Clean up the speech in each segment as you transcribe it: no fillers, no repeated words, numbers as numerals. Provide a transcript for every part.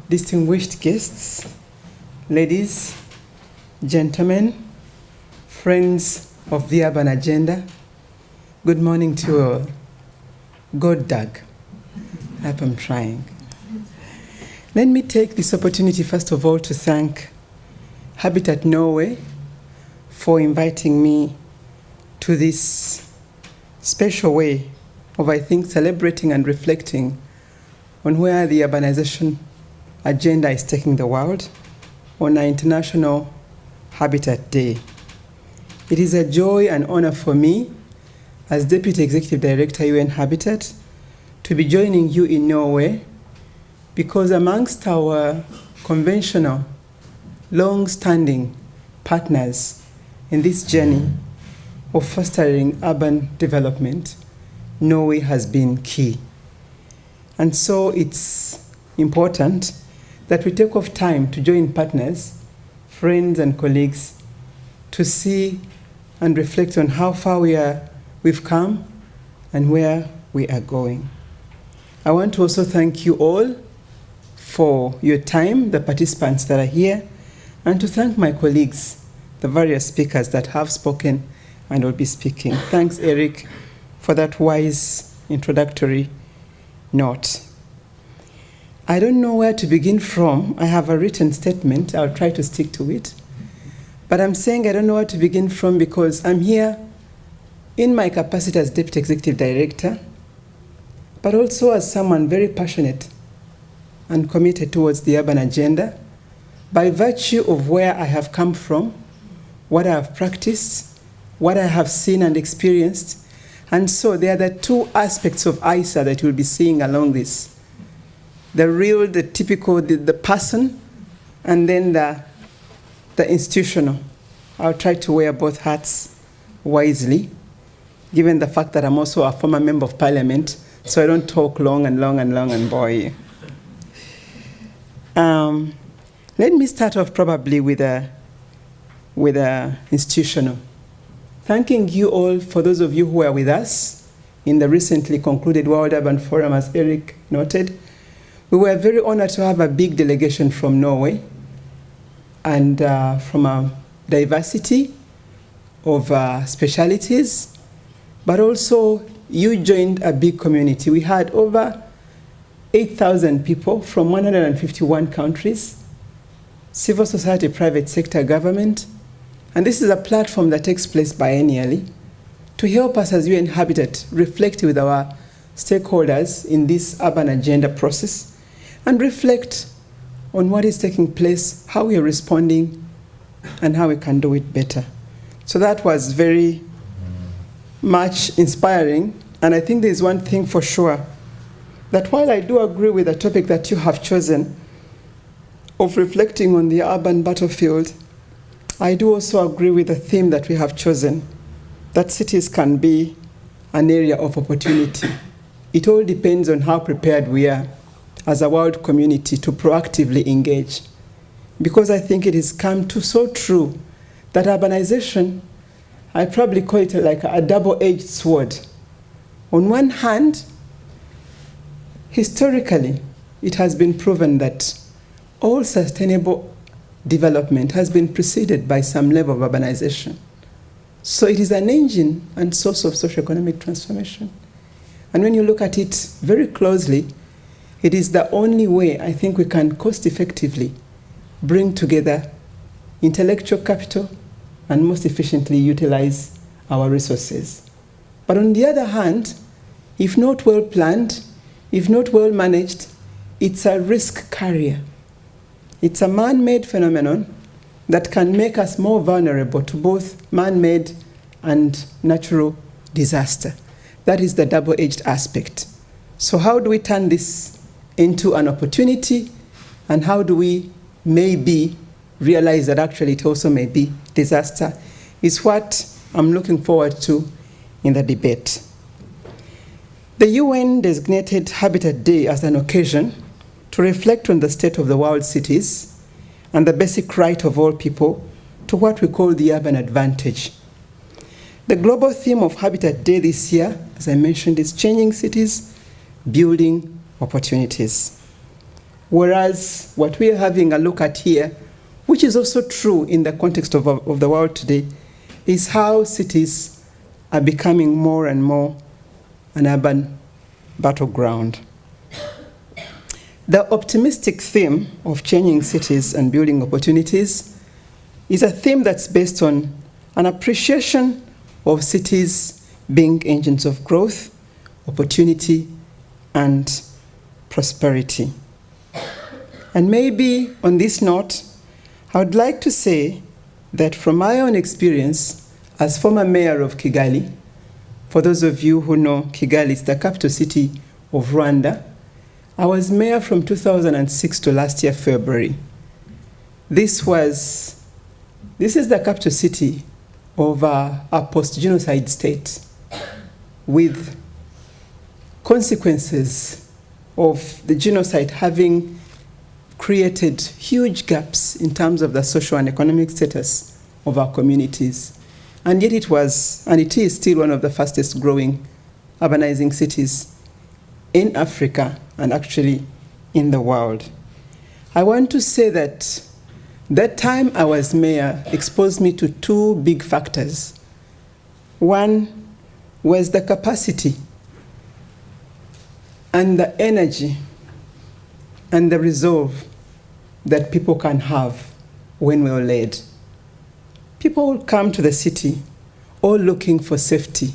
distinguished guests, ladies, gentlemen, friends of the Urban Agenda, good morning to you all. God dag. I hope I'm trying. Let me take this opportunity first of all to thank Habitat Norway for inviting me to this special way of, I think, celebrating and reflecting on where the urbanization agenda is taking the world on our International Habitat Day. It is a joy and honor for me as Deputy Executive Director, UN Habitat, to be joining you in Norway, because amongst our conventional, long-standing partners in this journey of fostering urban development, Norway has been key. And so it's important that we take off time to join partners, friends and colleagues, to see and reflect on how far we've come and where we are going. I want to also thank you all for your time, the participants that are here, and to thank my colleagues, the various speakers that have spoken and will be speaking. Thanks, Eric, for that wise introductory note. I don't know where to begin from. I have a written statement. I'll try to stick to it. But I'm saying I don't know where to begin from because I'm here in my capacity as Deputy Executive Director, but also as someone very passionate and committed towards the urban agenda by virtue of where I have come from, what I have practiced, what I have seen and experienced. And so there are the two aspects of Aisa that you'll be seeing along this. The real, the typical, the person, and then the institutional. I'll try to wear both hats wisely, given the fact that I'm also a former member of parliament, so I don't talk long and bore you. Let me start off probably with a institutional. Thanking you all, for those of you who are with us in the recently concluded World Urban Forum, as Eric noted. We were very honored to have a big delegation from Norway and from a diversity of specialities, but also you joined a big community. We had over 8,000 people from 151 countries, civil society, private sector, government, and this is a platform that takes place biennially to help us as UN Habitat reflect with our stakeholders in this urban agenda process and reflect on what is taking place, how we are responding, and how we can do it better. So that was very much inspiring, and I think there's one thing for sure, that while I do agree with the topic that you have chosen of reflecting on the urban battlefield, I do also agree with the theme that we have chosen, that cities can be an area of opportunity. It all depends on how prepared we are as a world community to proactively engage. Because I think it has come to so true that urbanization, I probably call it like a double-edged sword. On one hand, historically, it has been proven that all sustainable development has been preceded by some level of urbanization. So it is an engine and source of socioeconomic transformation. And when you look at it very closely, it is the only way I think we can cost-effectively bring together intellectual capital and most efficiently utilize our resources. But on the other hand, if not well planned, if not well managed, it's a risk carrier. It's a man-made phenomenon that can make us more vulnerable to both man-made and natural disaster. That is the double-edged aspect. So how do we turn this into an opportunity, and how do we maybe realize that actually it also may be disaster, is what I'm looking forward to in the debate. The UN designated Habitat Day as an occasion to reflect on the state of the world cities and the basic right of all people to what we call the urban advantage. The global theme of Habitat Day this year, as I mentioned, is changing cities, building opportunities. Whereas what we are having a look at here, which is also true in the context of the world today, is how cities are becoming more and more an urban battleground. The optimistic theme of changing cities and building opportunities is a theme that's based on an appreciation of cities being engines of growth, opportunity, and prosperity. And maybe on this note, I would like to say that from my own experience as former mayor of Kigali, for those of you who know Kigali, it's the capital city of Rwanda. I was mayor from 2006 to last year, February. This is the capital city of a post-genocide state with consequences of the genocide having created huge gaps in terms of the social and economic status of our communities. And yet it was, and it is still one of the fastest growing urbanizing cities in Africa and actually in the world. I want to say that that time I was mayor exposed me to two big factors. One was the capacity and the energy and the resolve that people can have when we're led. People will come to the city all looking for safety,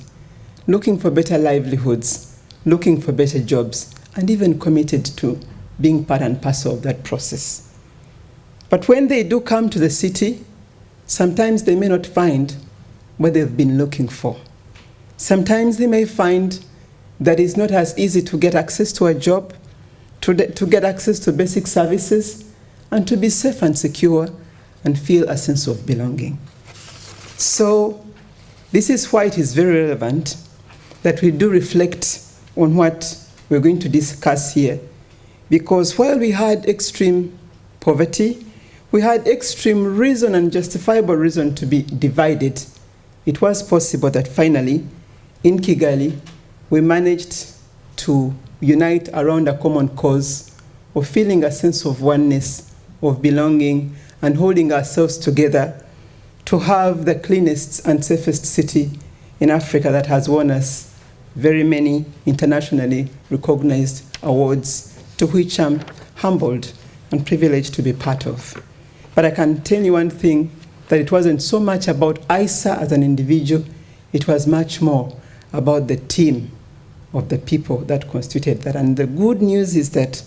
looking for better livelihoods, looking for better jobs, and even committed to being part and parcel of that process. But when they do come to the city, sometimes they may not find what they've been looking for. Sometimes they may find that it's not as easy to get access to a job, to get access to basic services, and to be safe and secure and feel a sense of belonging. So this is why it is very relevant that we do reflect on what we're going to discuss here. Because while we had extreme poverty, we had extreme reason and justifiable reason to be divided. It was possible that finally, in Kigali, we managed to unite around a common cause of feeling a sense of oneness, of belonging, and holding ourselves together to have the cleanest and safest city in Africa that has won us very many internationally recognized awards, to which I'm humbled and privileged to be part of. But I can tell you one thing, that it wasn't so much about Aisa as an individual, it was much more about the team of the people that constituted that. And the good news is that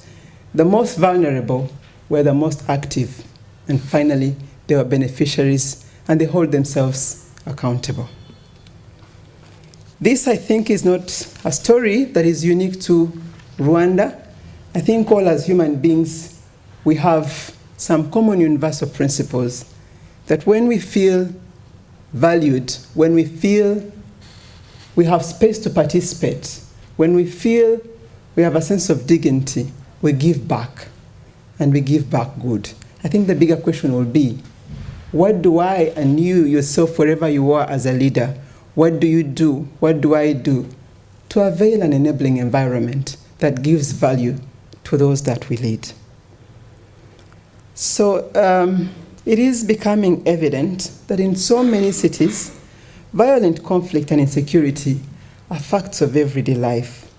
the most vulnerable were the most active, and finally they were beneficiaries, and they hold themselves accountable. This, I think, is not a story that is unique to Rwanda. I think all as human beings, we have some common universal principles that when we feel valued, when we feel we have space to participate, when we feel we have a sense of dignity, we give back, and we give back good. I think the bigger question will be, what do I and you yourself, wherever you are as a leader, what do you do, what do I do to avail an enabling environment that gives value to those that we lead? So it is becoming evident that in so many cities, violent conflict and insecurity are facts of everyday life.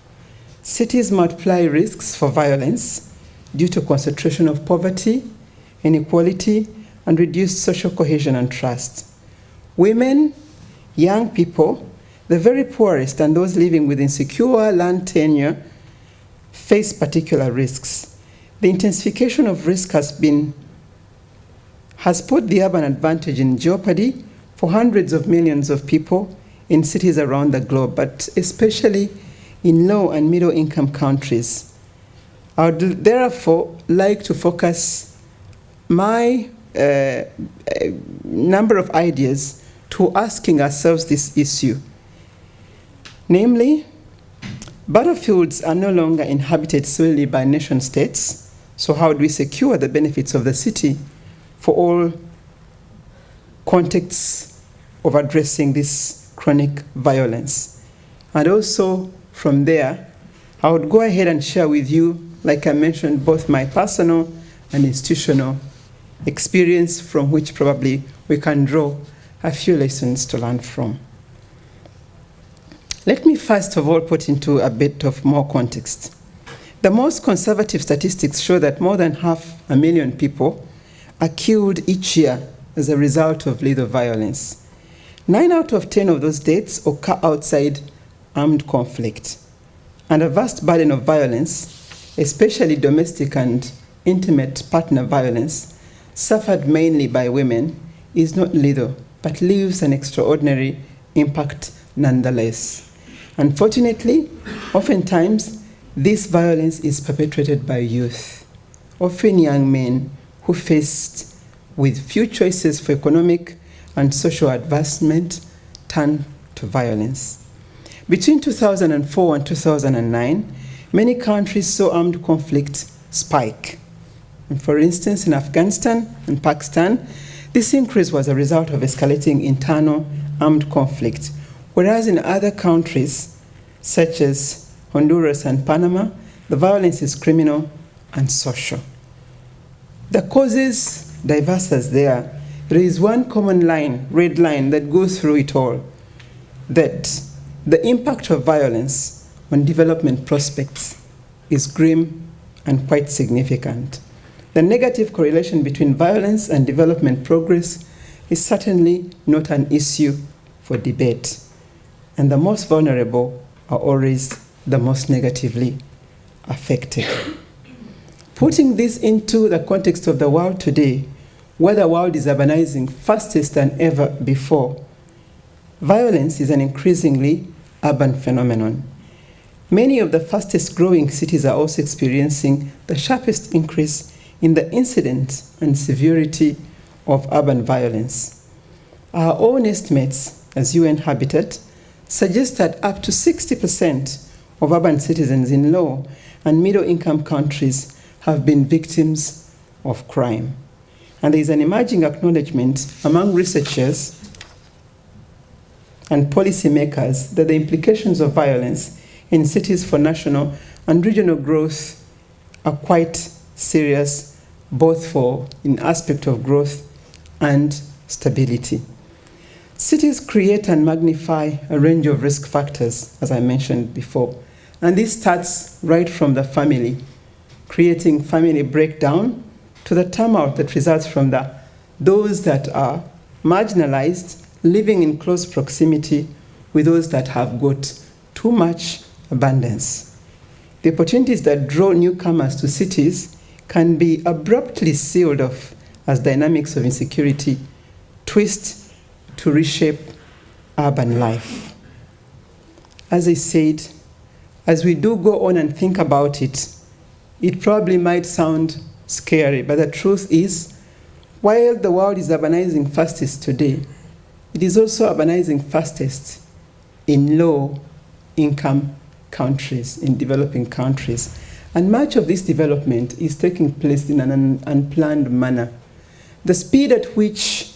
Cities multiply risks for violence due to concentration of poverty, inequality, and reduced social cohesion and trust. Women, young people, the very poorest, and those living with insecure land tenure face particular risks. The intensification of risk has put the urban advantage in jeopardy for hundreds of millions of people in cities around the globe, but especially in low and middle income countries. I would therefore like to focus my number of ideas to asking ourselves this issue. Namely, battlefields are no longer inhabited solely by nation states, so how do we secure the benefits of the city for all contexts of addressing this chronic violence? And also from there, I would go ahead and share with you like I mentioned, both my personal and institutional experience from which probably we can draw a few lessons to learn from. Let me first of all put into a bit of more context. The most conservative statistics show that more than 500,000 people are killed each year as a result of lethal violence. 9 out of 10 of those deaths occur outside armed conflict. And a vast burden of violence, especially domestic and intimate partner violence, suffered mainly by women, is not lethal, but leaves an extraordinary impact nonetheless. Unfortunately, oftentimes, this violence is perpetrated by youth, often young men who faced with few choices for economic and social advancement turn to violence. Between 2004 and 2009, many countries saw armed conflict spike. And for instance, in Afghanistan and Pakistan, this increase was a result of escalating internal armed conflict, whereas in other countries, such as Honduras and Panama, the violence is criminal and social. The causes diverse as there is one common line, red line, that goes through it all, that the impact of violence on development prospects is grim and quite significant. The negative correlation between violence and development progress is certainly not an issue for debate, and the most vulnerable are always the most negatively affected. Putting this into the context of the world today, where the world is urbanizing fastest than ever before, violence is an increasingly urban phenomenon. Many of the fastest growing cities are also experiencing the sharpest increase in the incidence and severity of urban violence. Our own estimates as UN Habitat suggest that up to 60% of urban citizens in low and middle income countries have been victims of crime. And there is an emerging acknowledgement among researchers and policymakers that the implications of violence in cities for national and regional growth are quite serious, both for in aspect of growth and stability. Cities create and magnify a range of risk factors, as I mentioned before, and this starts right from the family, creating family breakdown, to the turmoil that results from those that are marginalized living in close proximity with those that have got too much abundance. The opportunities that draw newcomers to cities can be abruptly sealed off as dynamics of insecurity twist to reshape urban life. As I said, as we do go on and think about it, it probably might sound scary, but the truth is, while the world is urbanizing fastest today, it is also urbanizing fastest in low-income countries, in developing countries. And much of this development is taking place in an unplanned manner. The speed at which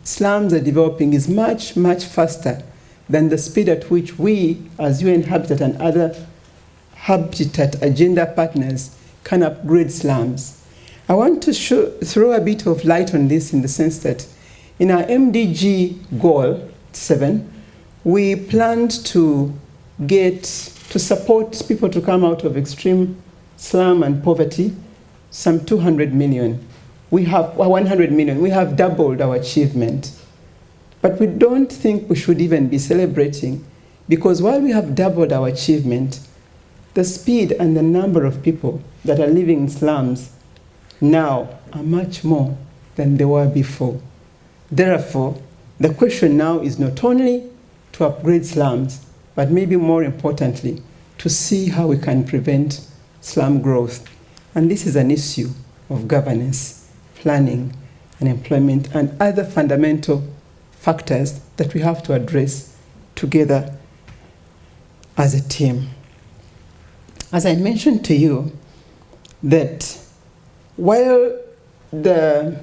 slums are developing is much, much faster than the speed at which we, as UN Habitat and other Habitat agenda partners, can upgrade slums. I want to throw a bit of light on this in the sense that in our MDG goal 7, we planned to support people to come out of extreme slum and poverty, some 200 million. We have 100 million. We have doubled our achievement. But we don't think we should even be celebrating, because while we have doubled our achievement, the speed and the number of people that are living in slums now are much more than they were before. Therefore, the question now is not only to upgrade slums, but maybe more importantly, to see how we can prevent slum growth. And this is an issue of governance, planning, and employment, and other fundamental factors that we have to address together as a team. As I mentioned to you, that while the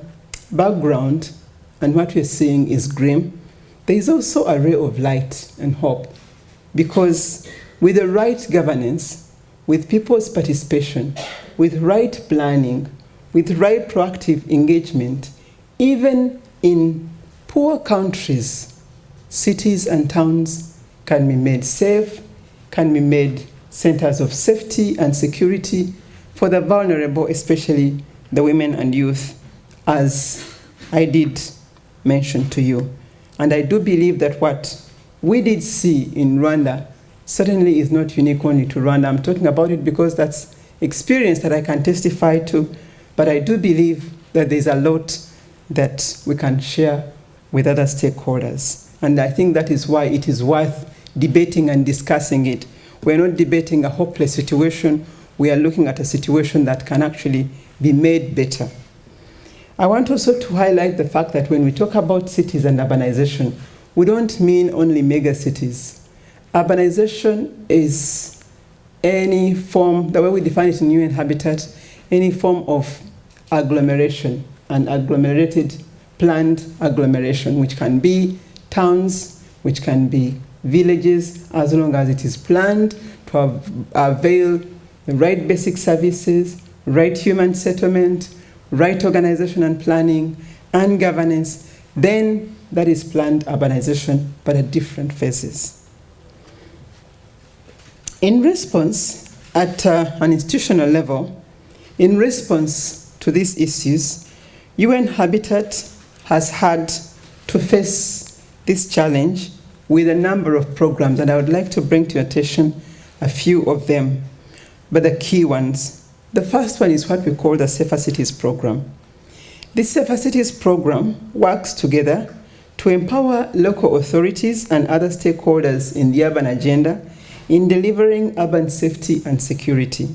background and what we're seeing is grim, there is also a ray of light and hope, because with the right governance, with people's participation, with right planning, with right proactive engagement, even in poor countries, cities and towns can be made safe, can be made centers of safety and security for the vulnerable, especially the women and youth, as I did mention to you. And I do believe that what we did see in Rwanda certainly is not unique only to Rwanda. I'm talking about it because that's experience that I can testify to, but I do believe that there's a lot that we can share with other stakeholders. And I think that is why it is worth debating and discussing it. We're not debating a hopeless situation. We are looking at a situation that can actually be made better. I want also to highlight the fact that when we talk about cities and urbanization, we don't mean only mega cities. Urbanization is any form, the way we define it in UN Habitat, any form of agglomeration, an agglomerated planned agglomeration, which can be towns, which can be villages, as long as it is planned to avail the right basic services, right human settlement, right organization and planning, and governance, then that is planned urbanization, but at different phases. In response, at an institutional level, in response to these issues, UN Habitat has had to face this challenge with a number of programs, and I would like to bring to your attention a few of them, but the key ones. The first one is what we call the Safer Cities Program. This Safer Cities Program works together to empower local authorities and other stakeholders in the urban agenda in delivering urban safety and security.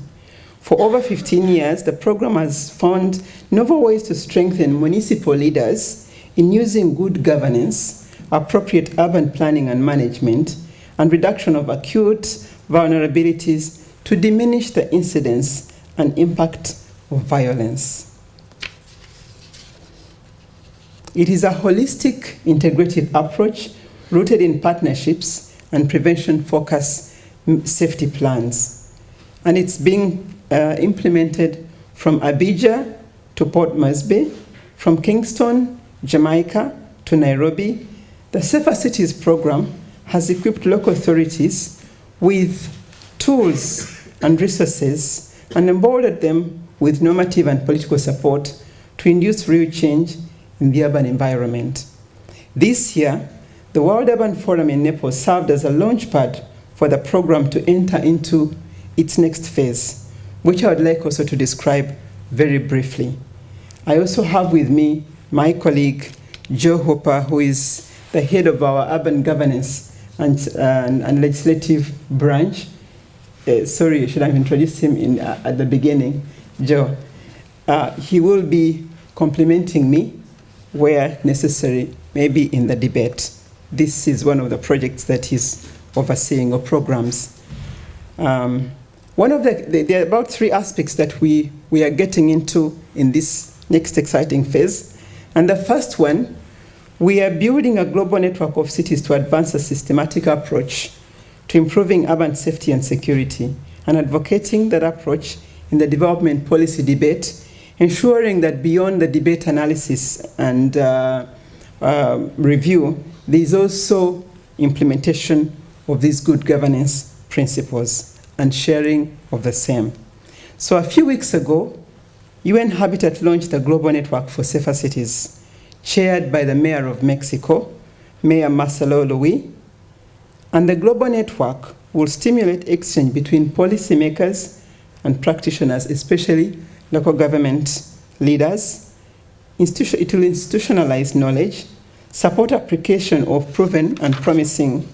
For over 15 years, the program has found novel ways to strengthen municipal leaders in using good governance, appropriate urban planning and management, and reduction of acute vulnerabilities to diminish the incidence and impact of violence. It is a holistic, integrative approach rooted in partnerships and prevention-focused safety plans. And it's being implemented from Abidjan to Port Moresby, from Kingston, Jamaica to Nairobi. The Safer Cities program has equipped local authorities with tools and resources and emboldened them with normative and political support to induce real change in the urban environment. This year, the World Urban Forum in Naples served as a launchpad for the program to enter into its next phase, which I would like also to describe very briefly. I also have with me my colleague, Joe Hooper, who is the head of our urban governance and legislative branch. Sorry, should I have introduced him at the beginning? Joe. He will be complementing me where necessary, maybe in the debate. This is one of the projects that he's overseeing, or programs. One of there are about 3 aspects that we are getting into in this next exciting phase. And the first one, we are building a global network of cities to advance a systematic approach to improving urban safety and security, and advocating that approach in the development policy debate, ensuring that beyond the debate analysis and review, there is also implementation of these good governance principles and sharing of the same. So a few weeks ago, UN Habitat launched a global network for safer cities, chaired by the Mayor of Mexico, Mayor Marcelo Louis. And the global network will stimulate exchange between policymakers and practitioners, especially local government leaders. It will institutionalize knowledge, support application of proven and promising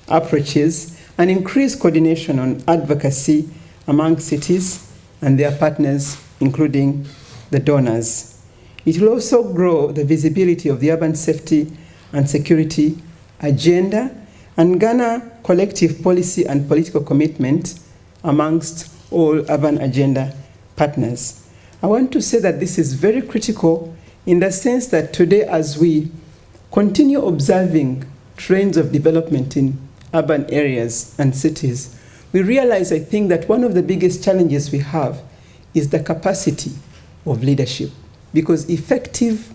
approaches, and increase coordination on advocacy among cities and their partners, including the donors. It will also grow the visibility of the urban safety and security agenda and garner collective policy and political commitment amongst all urban agenda partners. I want to say that this is very critical in the sense that today, as we continue observing trends of development in urban areas and cities, we realize, I think, that one of the biggest challenges we have is the capacity of leadership, because effective,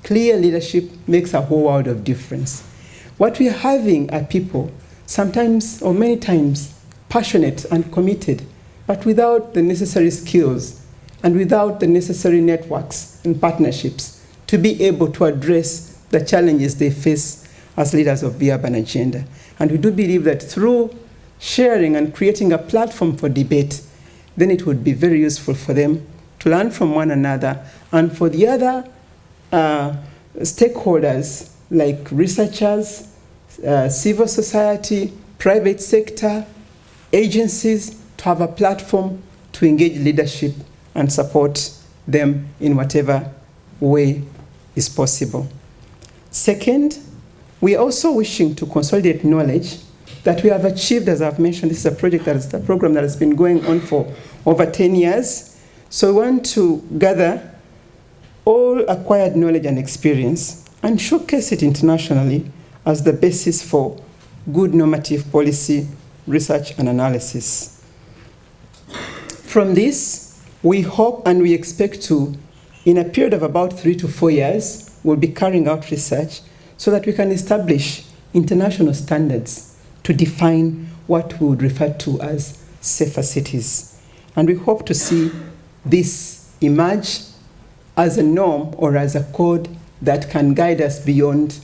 clear leadership makes a whole world of difference. What we are having are people, sometimes or many times, passionate and committed, but without the necessary skills and without the necessary networks and partnerships to be able to address the challenges they face as leaders of the urban agenda. And we do believe that through sharing and creating a platform for debate, then it would be very useful for them to learn from one another, and for the other stakeholders like researchers, civil society, private sector, agencies, to have a platform to engage leadership and support them in whatever way is possible. Second, we are also wishing to consolidate knowledge that we have achieved. As I've mentioned, this is a program that has been going on for over 10 years. So we want to gather all acquired knowledge and experience and showcase it internationally as the basis for good normative policy, research, and analysis. From this, we hope and we expect to, in a period of about 3 to 4 years, we'll be carrying out research so that we can establish international standards to define what we would refer to as safer cities. And we hope to see this emerge as a norm or as a code that can guide us beyond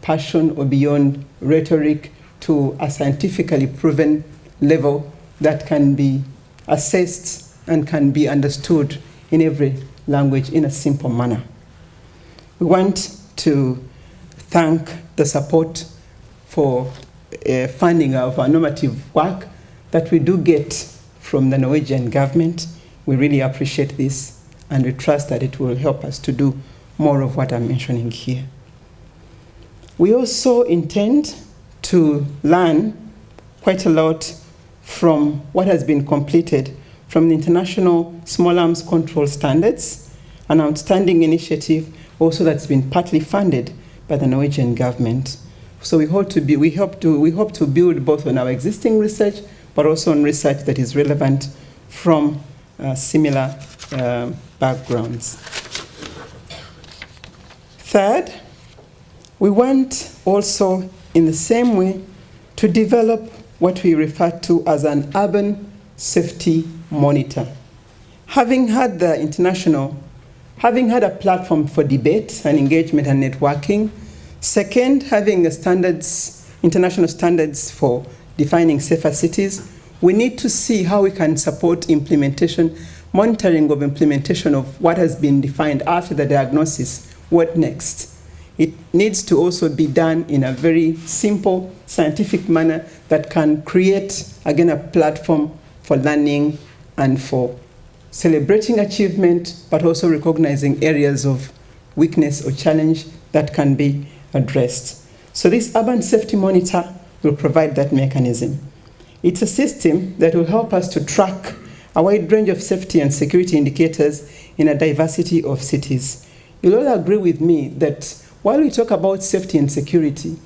passion or beyond rhetoric to a scientifically proven level that can be assessed and can be understood in every language in a simple manner. We want to thank the support for funding of our normative work that we do get from the Norwegian government. We really appreciate this, and we trust that it will help us to do more of what I'm mentioning here. We also intend to learn quite a lot from what has been completed from the International Small Arms Control Standards, an outstanding initiative also that's been partly funded by the Norwegian government. So we hope to build both on our existing research, but also on research that is relevant from similar backgrounds. Third, we want also, in the same way, to develop what we refer to as an urban safety monitor. Having had a platform for debate and engagement and networking. Second, having international standards for defining safer cities. We need to see how we can support monitoring of implementation of what has been defined after the diagnosis. What next? It needs to also be done in a very simple, scientific manner that can create, again, a platform for learning and for celebrating achievement, but also recognizing areas of weakness or challenge that can be addressed. So this urban safety monitor will provide that mechanism. It's a system that will help us to track a wide range of safety and security indicators in a diversity of cities. You'll all agree with me that while we talk about safety and security,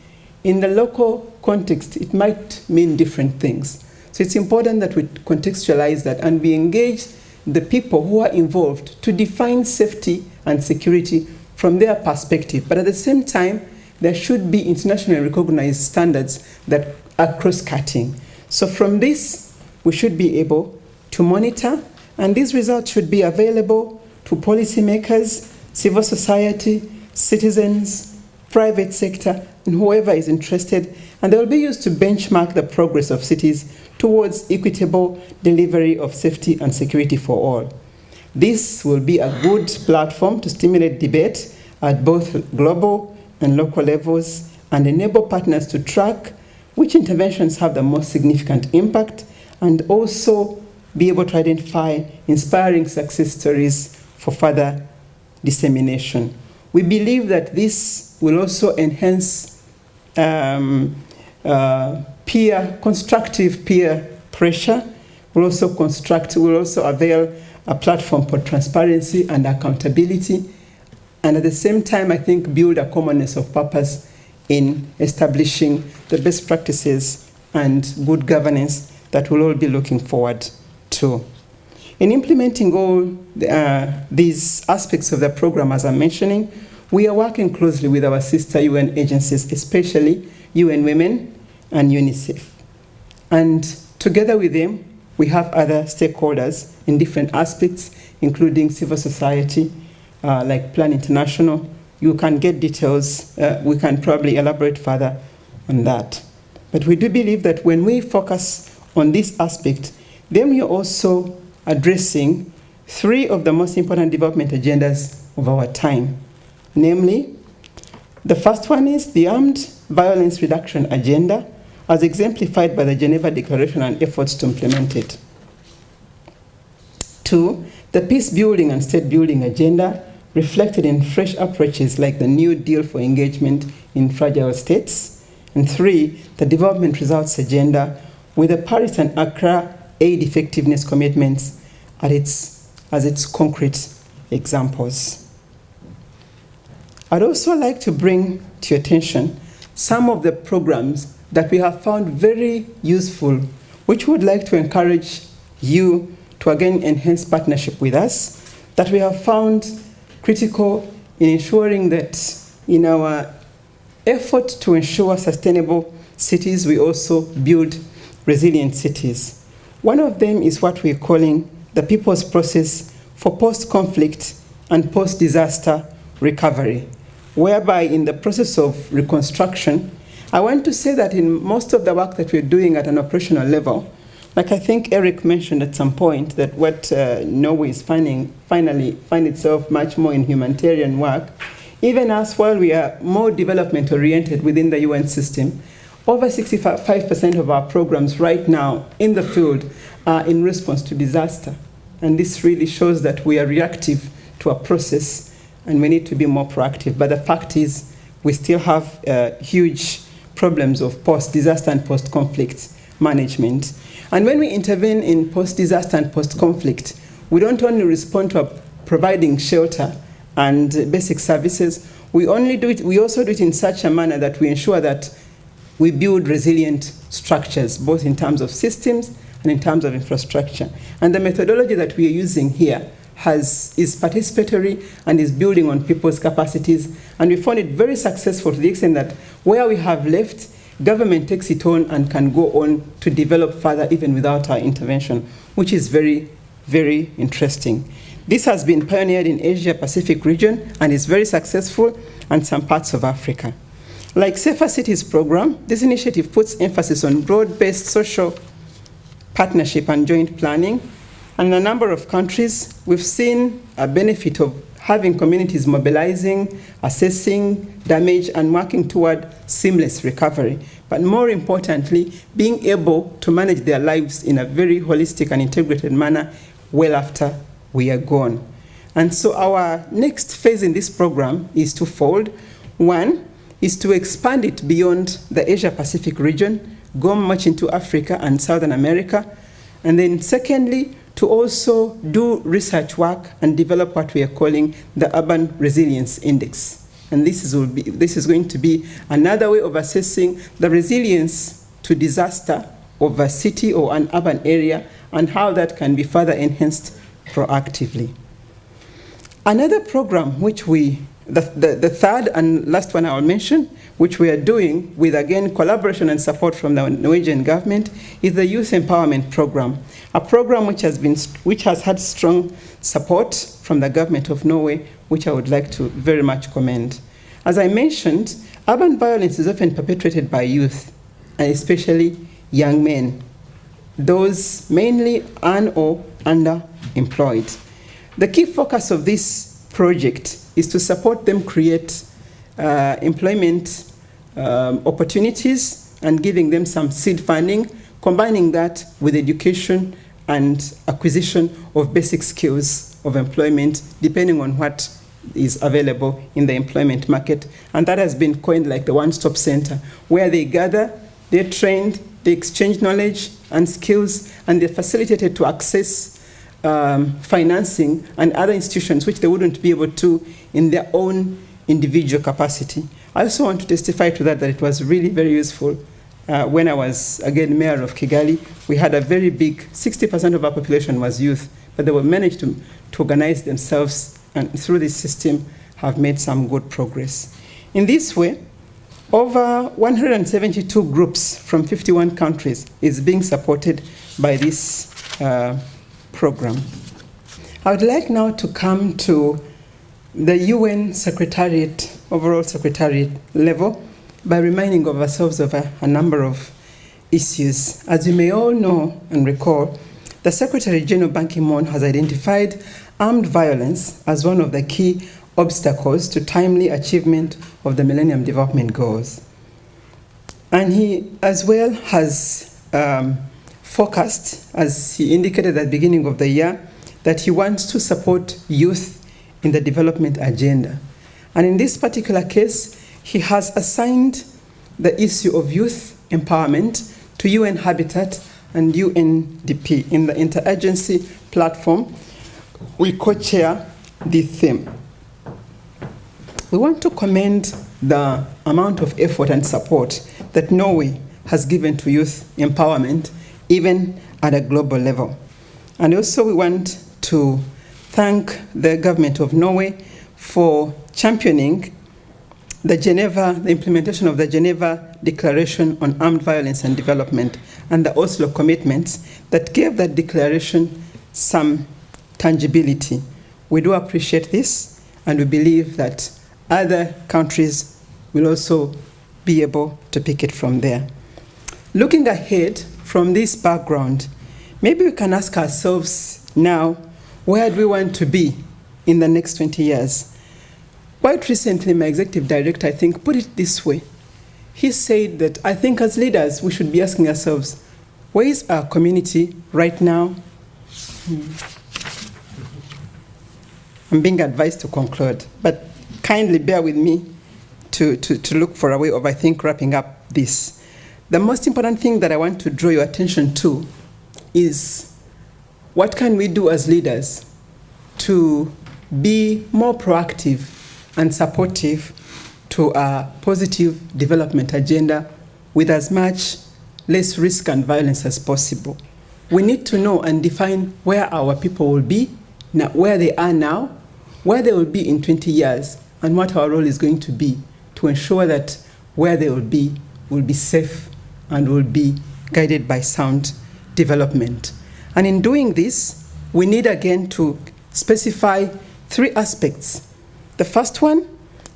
in the local context, it might mean different things. So it's important that we contextualize that and we engage the people who are involved to define safety and security from their perspective. But at the same time, there should be internationally recognized standards that are cross-cutting. So from this, we should be able to monitor, and these results should be available to policymakers, civil society, citizens, private sector, and whoever is interested, and they will be used to benchmark the progress of cities towards equitable delivery of safety and security for all. This will be a good platform to stimulate debate at both global and local levels and enable partners to track which interventions have the most significant impact, and also be able to identify inspiring success stories for further dissemination. We believe that this will also enhance constructive peer pressure. Will also avail a platform for transparency and accountability, and at the same time, I think, build a commonness of purpose in establishing the best practices and good governance that we'll all be looking forward to. In implementing all these aspects of the program, as I'm mentioning, we are working closely with our sister UN agencies, especially UN Women and UNICEF. And together with them, we have other stakeholders in different aspects, including civil society, like Plan International. You can get details. We can probably elaborate further on that. But we do believe that when we focus on this aspect, then we are also addressing three of the most important development agendas of our time. Namely, the first one is the Armed Violence Reduction Agenda, as exemplified by the Geneva Declaration and efforts to implement it. 2, the Peace Building and State Building Agenda, reflected in fresh approaches like the New Deal for Engagement in Fragile States. And 3, the Development Results Agenda, with the Paris and Accra aid effectiveness commitments as its concrete examples. I'd also like to bring to your attention some of the programs that we have found very useful, which we would like to encourage you to again enhance partnership with us, that we have found critical in ensuring that in our effort to ensure sustainable cities, we also build resilient cities. One of them is what we're calling the People's Process for Post-Conflict and Post-Disaster Recovery, whereby in the process of reconstruction, I want to say that in most of the work that we're doing at an operational level, like I think Eric mentioned at some point, that what Norway is finally find itself much more in humanitarian work, even as while we are more development oriented within the UN system, over 65% of our programs right now in the field are in response to disaster. And this really shows that we are reactive to a process and we need to be more proactive. But the fact is, we still have huge problems of post-disaster and post-conflict management. And when we intervene in post-disaster and post-conflict, we don't only respond to providing shelter and basic services, we also do it in such a manner that we ensure that we build resilient structures, both in terms of systems and in terms of infrastructure. And the methodology that we are using here is participatory and is building on people's capacities. And we found it very successful to the extent that where we have left, government takes it on and can go on to develop further even without our intervention, which is very, very interesting. This has been pioneered in Asia Pacific region and is very successful in some parts of Africa. Like Safer Cities program, this initiative puts emphasis on broad-based social partnership and joint planning. And in a number of countries, we've seen a benefit of having communities mobilizing, assessing damage, and working toward seamless recovery. But more importantly, being able to manage their lives in a very holistic and integrated manner well after we are gone. And so our next phase in this program is twofold. One is to expand it beyond the Asia-Pacific region, go much into Africa and Southern America. And then secondly, to also do research work and develop what we are calling the Urban Resilience Index. And this is going to be another way of assessing the resilience to disaster of a city or an urban area and how that can be further enhanced proactively. Another program which the third and last one I will mention, which we are doing with, again, collaboration and support from the Norwegian government, is the Youth Empowerment Program, a program which has had strong support from the government of Norway, which I would like to very much commend. As I mentioned, urban violence is often perpetrated by youth, and especially young men, those mainly or underemployed. The key focus of this project is to support them create employment opportunities and giving them some seed funding, combining that with education and acquisition of basic skills of employment, depending on what is available in the employment market. And that has been coined like the one-stop center, where they gather, they're trained, they exchange knowledge and skills, and they're facilitated to access financing and other institutions which they wouldn't be able to in their own individual capacity. I also want to testify to that it was really very useful when I was, again, mayor of Kigali, we had a very big, 60% of our population was youth, but they were managed to organize themselves, and through this system have made some good progress. In this way, over 172 groups from 51 countries is being supported by this program. I would like now to come to the UN Secretariat, overall Secretariat level, by reminding of ourselves of a number of issues. As you may all know and recall, the Secretary General Ban Ki-moon has identified armed violence as one of the key obstacles to timely achievement of the Millennium Development Goals. And he as well has forecast, as he indicated at the beginning of the year, that he wants to support youth in the development agenda. And in this particular case, he has assigned the issue of youth empowerment to UN Habitat and UNDP. In the interagency platform, we co-chair the theme. We want to commend the amount of effort and support that Norway has given to youth empowerment, even at a global level. And also we want to thank the government of Norway for championing the implementation of the Geneva Declaration on Armed Violence and Development and the Oslo commitments that gave that declaration some tangibility. We do appreciate this, and we believe that other countries will also be able to pick it from there. Looking ahead from this background, maybe we can ask ourselves now, where do we want to be in the next 20 years? Quite recently, my executive director, I think, put it this way. He said that I think as leaders, we should be asking ourselves, where is our community right now? I'm being advised to conclude, but kindly bear with me to look for a way of, I think, wrapping up this. The most important thing that I want to draw your attention to is what can we do as leaders to be more proactive and supportive to a positive development agenda with as much less risk and violence as possible. We need to know and define where our people will be, now, where they are now, where they will be in 20 years, and what our role is going to be to ensure that where they will be safe and will be guided by sound development. And in doing this, we need again to specify 3 aspects. The first one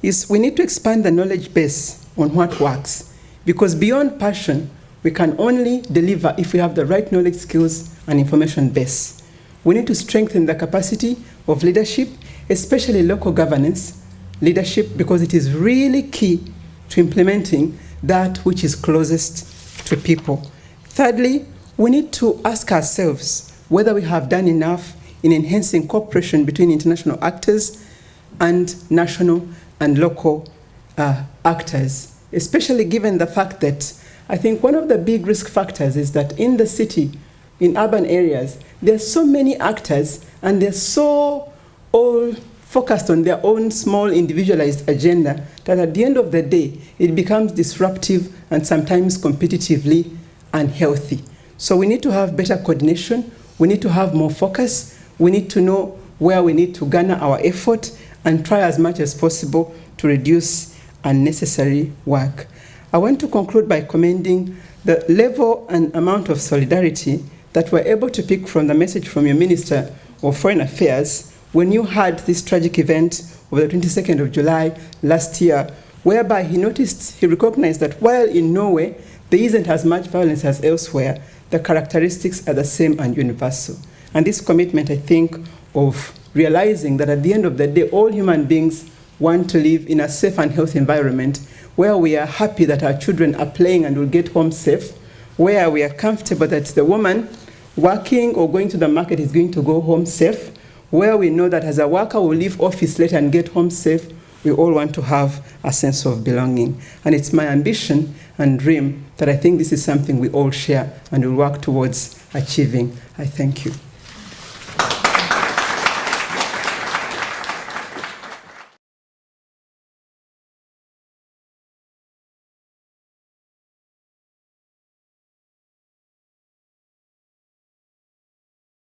is we need to expand the knowledge base on what works, because beyond passion, we can only deliver if we have the right knowledge, skills, and information base. We need to strengthen the capacity of leadership, especially local governance leadership, because it is really key to implementing that which is closest to people. Thirdly, we need to ask ourselves whether we have done enough in enhancing cooperation between international actors and national and local actors, especially given the fact that I think one of the big risk factors is that in the city, in urban areas, there are so many actors and they're so all focused on their own small individualized agenda that at the end of the day, it becomes disruptive and sometimes competitively unhealthy. So we need to have better coordination, we need to have more focus, we need to know where we need to garner our effort and try as much as possible to reduce unnecessary work. I want to conclude by commending the level and amount of solidarity that we're able to pick from the message from your Minister of Foreign Affairs when you had this tragic event of the 22nd of July last year, whereby he recognized that while in Norway there isn't as much violence as elsewhere, the characteristics are the same and universal. And this commitment, I think, of realizing that at the end of the day, all human beings want to live in a safe and healthy environment where we are happy that our children are playing and will get home safe, where we are comfortable that the woman working or going to the market is going to go home safe, where we know that as a worker will leave office late and get home safe. We all want to have a sense of belonging. And it's my ambition and dream that I think this is something we all share and will work towards achieving. I thank you.